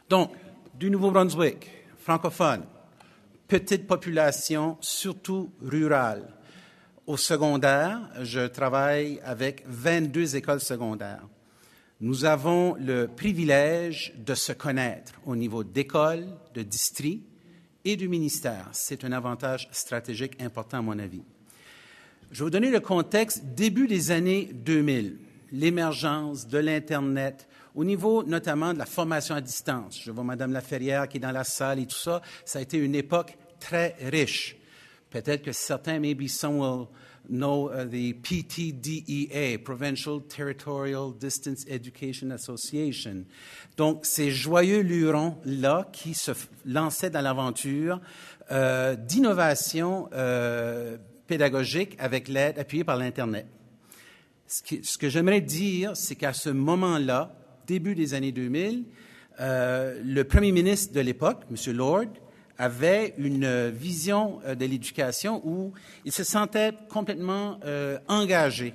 Donc, du Nouveau-Brunswick, francophone, petite population, surtout rurale. Au secondaire, je travaille avec 22 écoles secondaires. Nous avons le privilège de se connaître au niveau d'école, de district et du ministère. C'est un avantage stratégique important à mon avis. Je vais vous donner le contexte début des années 2000, l'émergence de l'Internet, au niveau notamment de la formation à distance. Je vois Mme Laferrière qui est dans la salle et tout ça. Ça a été une époque très riche. Peut-être que certains, maybe some will know the PTDEA, Provincial Territorial Distance Education Association. Donc, ces joyeux lurons-là qui se lançaient dans l'aventure d'innovation pédagogique avec l'aide appuyée par l'Internet. Ce que j'aimerais dire, c'est qu'à ce moment-là, début des années 2000, le premier ministre de l'époque, M. Lord, avait une vision de l'éducation où il se sentait complètement engagé,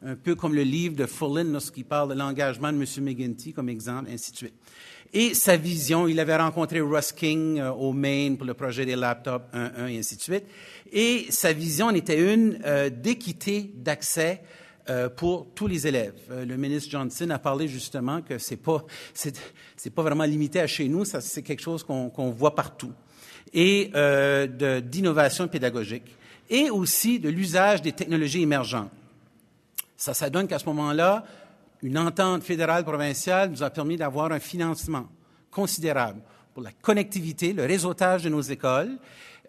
un peu comme le livre de Fullen lorsqu'il parle de l'engagement de M. McGuinty comme exemple, ainsi de suite. Et sa vision, il avait rencontré Russ King au Maine pour le projet des laptops 1.1 et ainsi de suite. Et sa vision en était une d'équité d'accès pour tous les élèves. Le ministre Johnson a parlé justement que c'est pas vraiment limité à chez nous, ça c'est quelque chose qu'on voit partout. Et d'innovation pédagogique. Et aussi de l'usage des technologies émergentes. Ça donne qu'à ce moment-là, une entente fédérale provinciale nous a permis d'avoir un financement considérable pour la connectivité, le réseautage de nos écoles,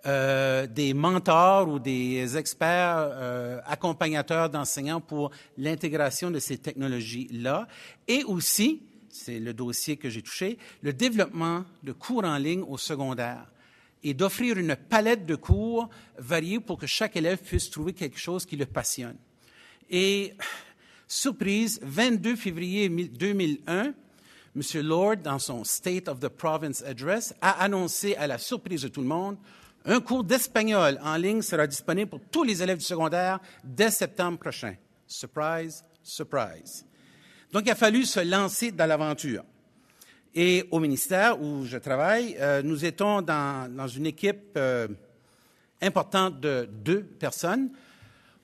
des mentors ou des experts accompagnateurs d'enseignants pour l'intégration de ces technologies-là. Et aussi, c'est le dossier que j'ai touché, le développement de cours en ligne au secondaire et d'offrir une palette de cours variés pour que chaque élève puisse trouver quelque chose qui le passionne. Et, surprise, 22 février 2001, M. Lord, dans son State of the Province Address, a annoncé à la surprise de tout le monde, un cours d'espagnol en ligne sera disponible pour tous les élèves du secondaire dès septembre prochain. Surprise, surprise. Donc, il a fallu se lancer dans l'aventure. Et au ministère où je travaille, nous étions dans une équipe importante de 2 personnes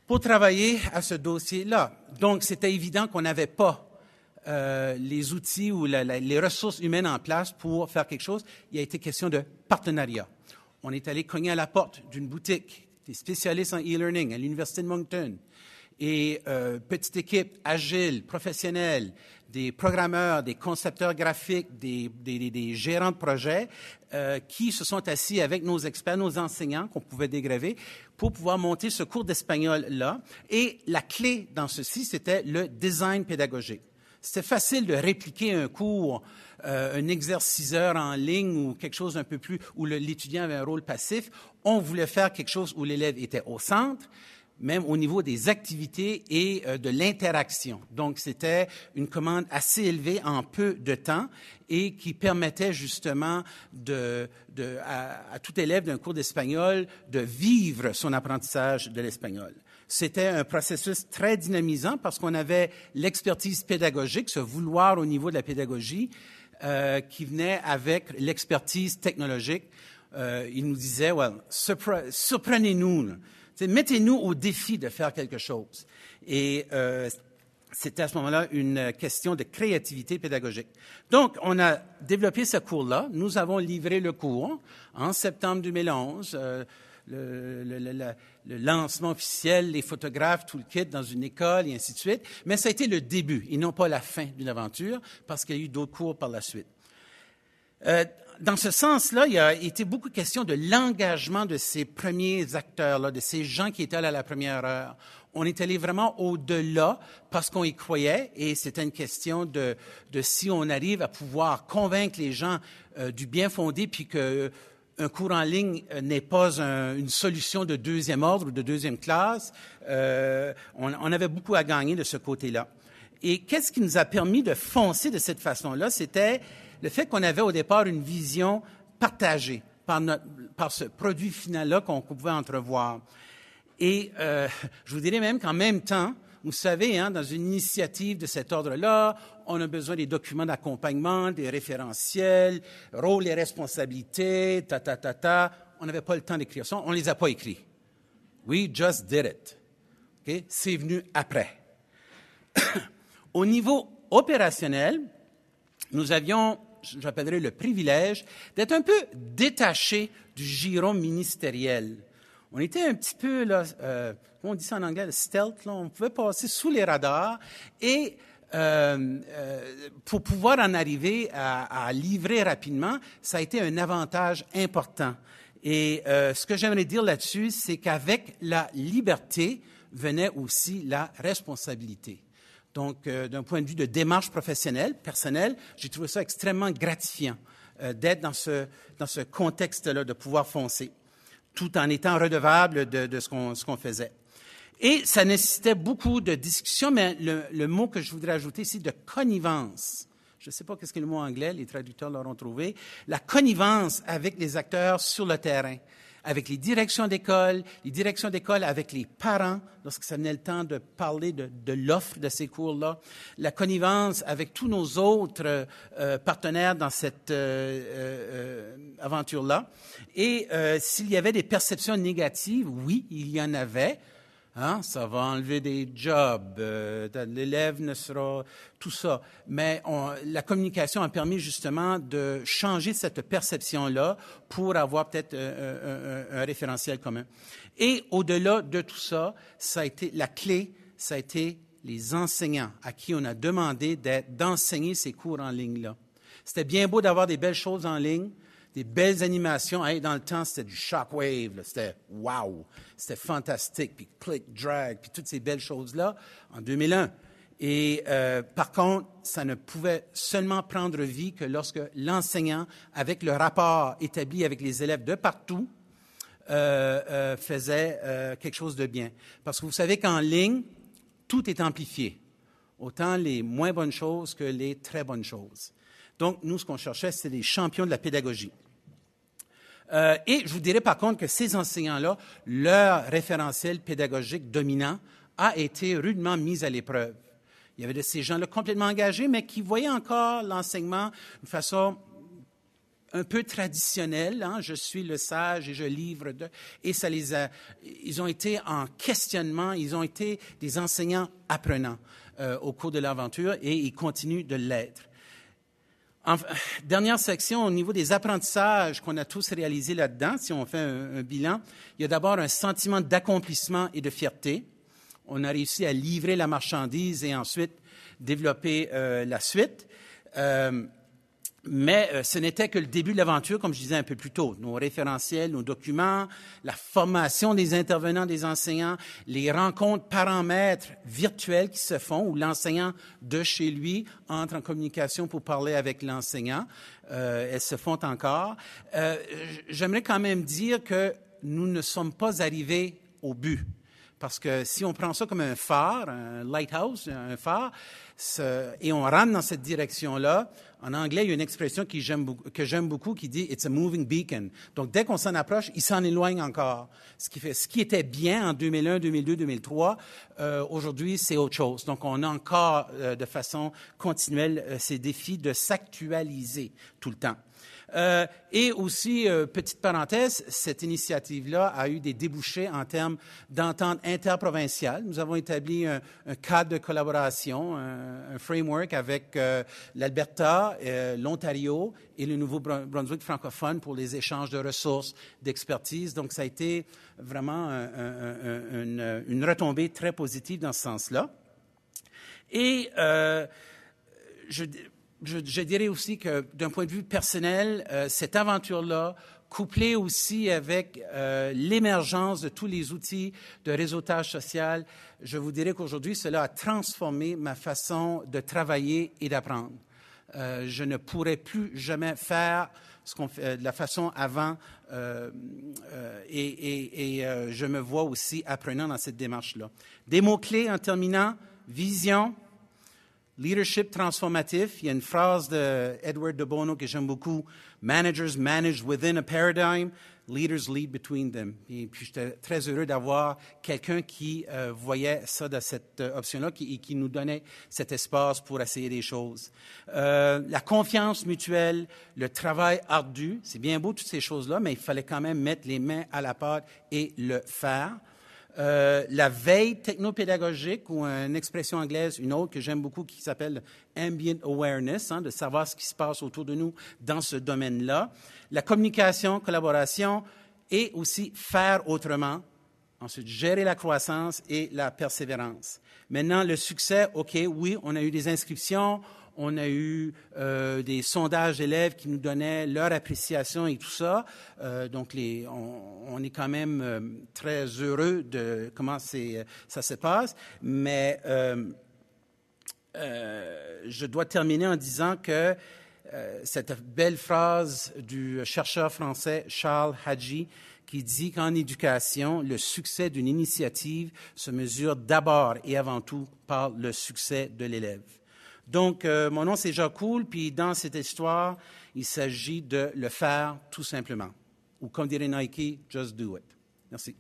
pour travailler à ce dossier-là. Donc, c'était évident qu'on n'avait pas les outils ou les ressources humaines en place pour faire quelque chose. Il a été question de partenariat. On est allé cogner à la porte d'une boutique, des spécialistes en e-learning à l'Université de Moncton. Et petite équipe agile, professionnelle, des programmeurs, des concepteurs graphiques, des gérants de projets qui se sont assis avec nos experts, nos enseignants qu'on pouvait dégraver pour pouvoir monter ce cours d'espagnol-là. Et la clé dans ceci, c'était le design pédagogique. C'était facile de répliquer un cours, un exerciceur en ligne ou quelque chose un peu plus où l'étudiant avait un rôle passif. On voulait faire quelque chose où l'élève était au centre, même au niveau des activités et de l'interaction. Donc, c'était une commande assez élevée en peu de temps et qui permettait justement à tout élève d'un cours d'espagnol de vivre son apprentissage de l'espagnol. C'était un processus très dynamisant parce qu'on avait l'expertise pédagogique, ce vouloir au niveau de la pédagogie qui venait avec l'expertise technologique. Il nous disait, well, surprenez-nous. Mettez-nous au défi de faire quelque chose. Et c'était à ce moment-là une question de créativité pédagogique. Donc, on a développé ce cours-là. Nous avons livré le cours en septembre 2011. Le lancement officiel, les photographes, tout le kit dans une école et ainsi de suite. Mais ça a été le début et non pas la fin d'une aventure parce qu'il y a eu d'autres cours par la suite. Dans ce sens-là, il y a été beaucoup question de l'engagement de ces premiers acteurs-là, de ces gens qui étaient là à la première heure. On est allé vraiment au-delà parce qu'on y croyait et c'était une question de si on arrive à pouvoir convaincre les gens du bien fondé puis que un cours en ligne n'est pas une solution de deuxième ordre ou de deuxième classe. On avait beaucoup à gagner de ce côté-là. Et qu'est-ce qui nous a permis de foncer de cette façon-là? C'était le fait qu'on avait au départ une vision partagée par ce produit final-là qu'on pouvait entrevoir. Et je vous dirais même qu'en même temps, vous savez, dans une initiative de cet ordre-là, on a besoin des documents d'accompagnement, des référentiels, rôles et responsabilités, On n'avait pas le temps d'écrire ça, on ne les a pas écrits. We just did it. Okay? C'est venu après. Au niveau opérationnel, nous avions, j'appellerais le privilège, d'être un peu détachés du giron ministériel. On était un petit peu, là, comment on dit ça en anglais, le stealth, là, on pouvait passer sous les radars et pour pouvoir en arriver à livrer rapidement, ça a été un avantage important. Et ce que j'aimerais dire là-dessus, c'est qu'avec la liberté venait aussi la responsabilité. Donc, d'un point de vue de démarche professionnelle, personnelle, j'ai trouvé ça extrêmement gratifiant d'être dans ce contexte-là, de pouvoir foncer, tout en étant redevable de ce qu'on faisait. Et ça nécessitait beaucoup de discussions, mais le mot que je voudrais ajouter ici, de connivence. Je ne sais pas qu'est-ce que le mot anglais, les traducteurs l'auront trouvé. La connivence avec les acteurs sur le terrain, avec les directions d'école avec les parents, lorsque ça venait le temps de parler de l'offre de ces cours-là, la connivence avec tous nos autres partenaires dans cette aventure-là. Et s'il y avait des perceptions négatives, oui, il y en avait. Hein? Ça va enlever des jobs, l'élève ne sera... tout ça. Mais la communication a permis justement de changer cette perception-là pour avoir peut-être un référentiel commun. Et au-delà de tout ça, ça a été la clé, ça a été les enseignants à qui on a demandé d'enseigner ces cours en ligne-là. C'était bien beau d'avoir des belles choses en ligne, des belles animations. Hey, dans le temps, c'était du shockwave. C'était wow! C'était fantastique. Puis click, drag, puis toutes ces belles choses-là en 2001. Et par contre, ça ne pouvait seulement prendre vie que lorsque l'enseignant, avec le rapport établi avec les élèves de partout, faisait quelque chose de bien. Parce que vous savez qu'en ligne, tout est amplifié. Autant les moins bonnes choses que les très bonnes choses. Donc, nous, ce qu'on cherchait, c'est les champions de la pédagogie. Et je vous dirais par contre que ces enseignants-là, leur référentiel pédagogique dominant a été rudement mis à l'épreuve. Il y avait de ces gens-là complètement engagés, mais qui voyaient encore l'enseignement d'une façon un peu traditionnelle. Hein? Je suis le sage et je livre. Et ça ils ont été en questionnement, ils ont été des enseignants apprenants au cours de l'aventure et ils continuent de l'être. Dernière section, au niveau des apprentissages qu'on a tous réalisés là-dedans, si on fait un bilan, il y a d'abord un sentiment d'accomplissement et de fierté. On a réussi à livrer la marchandise et ensuite développer la suite. Mais ce n'était que le début de l'aventure, comme je disais un peu plus tôt. Nos référentiels, nos documents, la formation des intervenants, des enseignants, les rencontres parents-maîtres virtuelles qui se font, où l'enseignant de chez lui entre en communication pour parler avec l'enseignant. Elles se font encore. J'aimerais quand même dire que nous ne sommes pas arrivés au but. Parce que si on prend ça comme un phare, un lighthouse, un phare, et on rentre dans cette direction-là, en anglais, il y a une expression que j'aime beaucoup qui dit « it's a moving beacon ». Donc, dès qu'on s'en approche, il s'en éloigne encore. Ce qui était bien en 2001, 2002, 2003, aujourd'hui, c'est autre chose. Donc, on a encore, de façon continuelle, ces défis de s'actualiser tout le temps. Et aussi, petite parenthèse, cette initiative-là a eu des débouchés en termes d'entente interprovinciale. Nous avons établi un cadre de collaboration, un framework avec l'Alberta, l'Ontario et le Nouveau-Brunswick francophone pour les échanges de ressources, d'expertise. Donc, ça a été vraiment une retombée très positive dans ce sens-là. Et je dirais aussi que d'un point de vue personnel, cette aventure-là, couplée aussi avec l'émergence de tous les outils de réseautage social, je vous dirais qu'aujourd'hui, cela a transformé ma façon de travailler et d'apprendre. Je ne pourrais plus jamais faire ce qu'on fait de la façon avant je me vois aussi apprenant dans cette démarche-là. Des mots-clés en terminant, vision, Leadership transformatif, il y a une phrase de Edward de Bono que j'aime beaucoup. Managers manage within a paradigm, leaders lead between them. Et puis j'étais très heureux d'avoir quelqu'un qui voyait ça dans cette option-là et qui nous donnait cet espace pour essayer des choses. La confiance mutuelle, le travail ardu, c'est bien beau toutes ces choses-là, mais il fallait quand même mettre les mains à la pâte et le faire. La veille technopédagogique, ou une expression anglaise, une autre que j'aime beaucoup, qui s'appelle ambient awareness, de savoir ce qui se passe autour de nous dans ce domaine-là. La communication, collaboration, et aussi faire autrement. Ensuite, gérer la croissance et la persévérance. Maintenant, le succès, OK, oui, on a eu des inscriptions, on a eu des sondages d'élèves qui nous donnaient leur appréciation et tout ça. Donc, on est quand même très heureux de comment ça se passe. Mais je dois terminer en disant que cette belle phrase du chercheur français Charles Hadji qui dit qu'en éducation, le succès d'une initiative se mesure d'abord et avant tout par le succès de l'élève. Donc, mon nom, c'est Jacques Cool, puis dans cette histoire, il s'agit de le faire tout simplement. Ou comme dirait Nike, just do it. Merci.